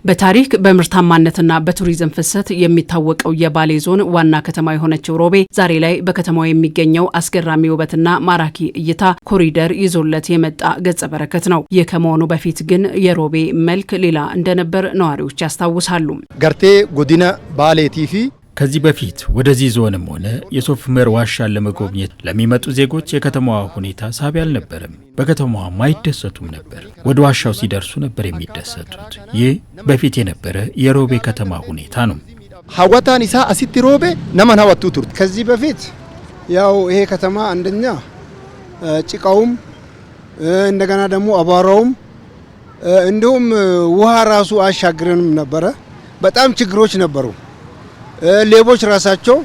በታሪክ በምርታማነትና በቱሪዝም ፍሰት የሚታወቀው የባሌ ዞን ዋና ከተማ የሆነችው ሮቤ ዛሬ ላይ በከተማው የሚገኘው አስገራሚ ውበትና ማራኪ እይታ ኮሪደር ይዞለት የመጣ ገጸ በረከት ነው። ይህ ከመሆኑ በፊት ግን የሮቤ መልክ ሌላ እንደነበር ነዋሪዎች ያስታውሳሉ። ገርቴ ጎዲና ባሌ ቲፊ ከዚህ በፊት ወደዚህ ዞንም ሆነ የሶፍ ዑመር ዋሻን ለመጎብኘት ለሚመጡ ዜጎች የከተማዋ ሁኔታ ሳቢ አልነበረም። በከተማዋ ማይደሰቱም ነበር። ወደ ዋሻው ሲደርሱ ነበር የሚደሰቱት። ይህ በፊት የነበረ የሮቤ ከተማ ሁኔታ ነው። ሐዋታን ኢሳ አሲቲ ሮቤ ነማን ሐዋቱ ቱርት ከዚህ በፊት ያው ይሄ ከተማ አንደኛ ጭቃውም እንደገና ደግሞ አቧራውም እንዲሁም ውሃ ራሱ አሻግረንም ነበረ። በጣም ችግሮች ነበሩ። ሌቦች ራሳቸው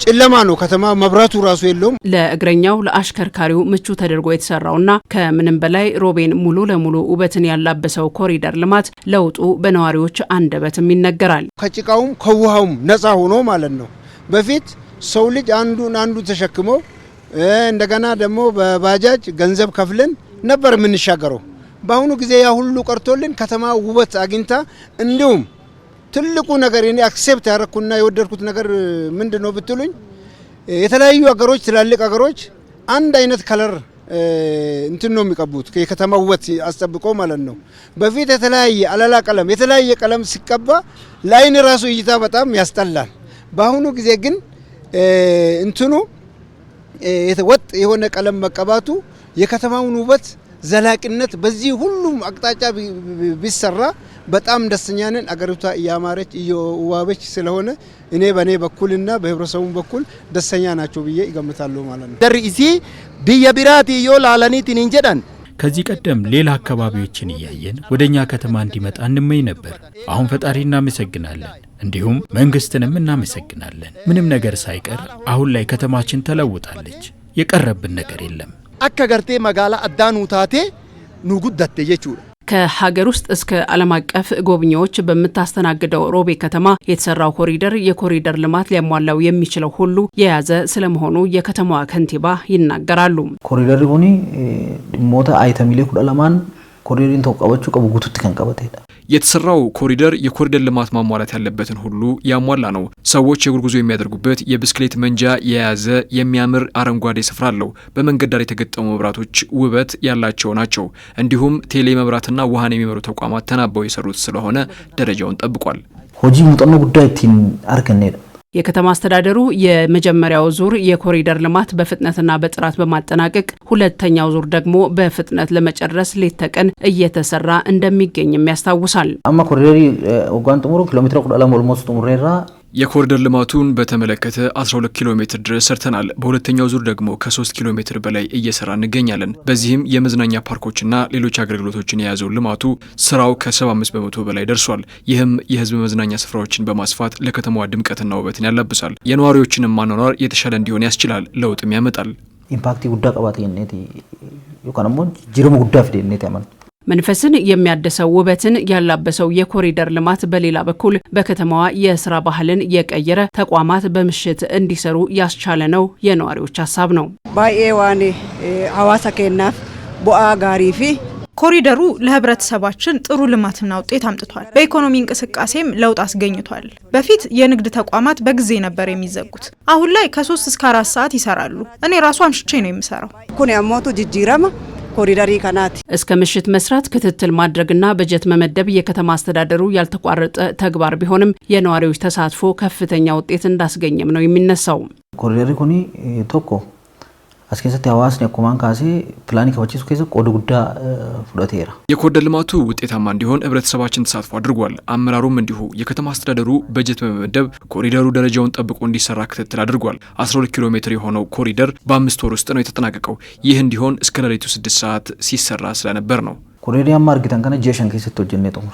ጨለማ ነው ከተማ መብራቱ ራሱ የለውም። ለእግረኛው ለአሽከርካሪው ምቹ ተደርጎ የተሰራውና ከምንም በላይ ሮቤን ሙሉ ለሙሉ ውበትን ያላበሰው ኮሪደር ልማት ለውጡ በነዋሪዎች አንደበትም ይነገራል። ከጭቃውም ከውሃውም ነፃ ሆኖ ማለት ነው። በፊት ሰው ልጅ አንዱ ተሸክሞ እንደገና ደግሞ በባጃጅ ገንዘብ ከፍለን ነበር የምንሻገረው። በአሁኑ ጊዜ ያ ሁሉ ቀርቶልን ከተማ ውበት አግኝታ እንዲሁም ትልቁ ነገር እኔ አክሴፕት ያረኩና የወደድኩት ነገር ምንድነው ብትሉኝ የተለያዩ ሀገሮች ትላልቅ ሀገሮች አንድ አይነት ከለር እንትን ነው የሚቀቡት የከተማ ውበት አስጠብቆ ማለት ነው። በፊት የተለያየ አለላ ቀለም የተለያየ ቀለም ሲቀባ ላይን ራሱ እይታ በጣም ያስጠላል። በአሁኑ ጊዜ ግን እንትኑ ወጥ የሆነ ቀለም መቀባቱ የከተማውን ውበት ዘላቂነት በዚህ ሁሉም አቅጣጫ ቢሰራ በጣም ደስተኛ ነን። አገሪቷ እያማረች እየዋበች ስለሆነ እኔ በኔ በኩልና በህብረተሰቡ በኩል ደስተኛ ናቸው ብዬ ይገምታለሁ ማለት ነው። ደርኢሲ ቢየቢራቲ ዮላላኒቲን እንጀዳን ከዚህ ቀደም ሌላ አካባቢዎችን እያየን ወደኛ ከተማ እንዲመጣ እንመኝ ነበር። አሁን ፈጣሪ እናመሰግናለን፣ እንዲሁም መንግስትንም እናመሰግናለን። ምንም ነገር ሳይቀር አሁን ላይ ከተማችን ተለውጣለች። የቀረብን ነገር የለም። አከገርቴ መጋላ አዳኑ ታቴ ኑጉዳቴ የቹራ ከሀገር ውስጥ እስከ ዓለም አቀፍ ጎብኚዎች በምታስተናግደው ሮቤ ከተማ የተሰራው ኮሪደር የኮሪደር ልማት ሊያሟላው የሚችለው ሁሉ የያዘ ስለመሆኑ የከተማዋ ከንቲባ ይናገራሉ። ኮሪደር ሆኒ ሞታ አይተሚሌ ኩዳላማን ኮሪደርን ተቀበቹ ቀቡጉቱት ከንቀበተ የተሰራው ኮሪደር የኮሪደር ልማት ማሟላት ያለበትን ሁሉ ያሟላ ነው። ሰዎች የእግር ጉዞ የሚያደርጉበት የብስክሌት መንጃ የያዘ የሚያምር አረንጓዴ ስፍራ አለው። በመንገድ ዳር የተገጠሙ መብራቶች ውበት ያላቸው ናቸው። እንዲሁም ቴሌ መብራትና ውሃን የሚመሩ ተቋማት ተናበው የሰሩት ስለሆነ ደረጃውን ጠብቋል። ሆጂ ሙጠኖ ጉዳይቲን አርገኔ የከተማ አስተዳደሩ የመጀመሪያው ዙር የኮሪደር ልማት በፍጥነትና በጥራት በማጠናቀቅ ሁለተኛው ዙር ደግሞ በፍጥነት ለመጨረስ ሌት ተቀን እየተሰራ እንደሚገኝም ያስታውሳል። አማ ኮሪደሪ ወጋን ጥሙሩ ኪሎሜትር ቁዳላ ሞልሞስ ጥሙሬራ የኮሪደር ልማቱን በተመለከተ 12 ኪሎ ሜትር ድረስ ሰርተናል። በሁለተኛው ዙር ደግሞ ከ3 ኪሎ ሜትር በላይ እየሰራ እንገኛለን። በዚህም የመዝናኛ ፓርኮችና ሌሎች አገልግሎቶችን የያዘው ልማቱ ስራው ከ75 በመቶ በላይ ደርሷል። ይህም የህዝብ መዝናኛ ስፍራዎችን በማስፋት ለከተማዋ ድምቀትና ውበትን ያላብሳል። የነዋሪዎችንም ማኗኗር የተሻለ እንዲሆን ያስችላል፣ ለውጥም ያመጣል። ኢምፓክቲ ጉዳ ቀባቴነት ይቆነሞ ጅሩም ጉዳ ፍዴነት ያመጣል። መንፈስን የሚያድሰው ውበትን ያላበሰው የኮሪደር ልማት በሌላ በኩል በከተማዋ የስራ ባህልን የቀየረ ተቋማት በምሽት እንዲሰሩ ያስቻለ ነው የነዋሪዎች ሀሳብ ነው። ባይኤዋኔ ሐዋሳ ከናፍ ቦአ ጋሪፊ ኮሪደሩ ለህብረተሰባችን ጥሩ ልማትና ውጤት አምጥቷል። በኢኮኖሚ እንቅስቃሴም ለውጥ አስገኝቷል። በፊት የንግድ ተቋማት በጊዜ ነበር የሚዘጉት። አሁን ላይ ከ3 እስከ 4 ሰዓት ይሰራሉ። እኔ ራሱ አምሽቼ ነው የምሰራው። ኩን ያሞቱ ጅጅራማ ኮሪደሪ ካናት እስከ ምሽት መስራት ክትትል ማድረግና በጀት መመደብ የከተማ አስተዳደሩ ያልተቋረጠ ተግባር ቢሆንም የነዋሪዎች ተሳትፎ ከፍተኛ ውጤት እንዳስገኘም ነው የሚነሳው። ኮሪደሪ ኮኒ ቶኮ አስከሰተ ሐዋስን ያቆማን ካሴ ፕላኒ ከወጪሱ ከዘ ቆድ ጉዳ ፍሎቴራ የኮሪደር ልማቱ ውጤታማ እንዲሆን ህብረተሰባችን ተሳትፎ አድርጓል። አመራሩም እንዲሁ የከተማ አስተዳደሩ በጀት በመመደብ ኮሪደሩ ደረጃውን ጠብቆ እንዲሰራ ክትትል አድርጓል። 12 ኪሎ ሜትር የሆነው ኮሪደር በ5 ወር ውስጥ ነው የተጠናቀቀው። ይህ እንዲሆን እስከ ሌሊቱ 6 ሰዓት ሲሰራ ስለነበር ነው። ኮሪደር ያማርግተን ከነ ጄሽን ከሰጥቶ ጀነጠው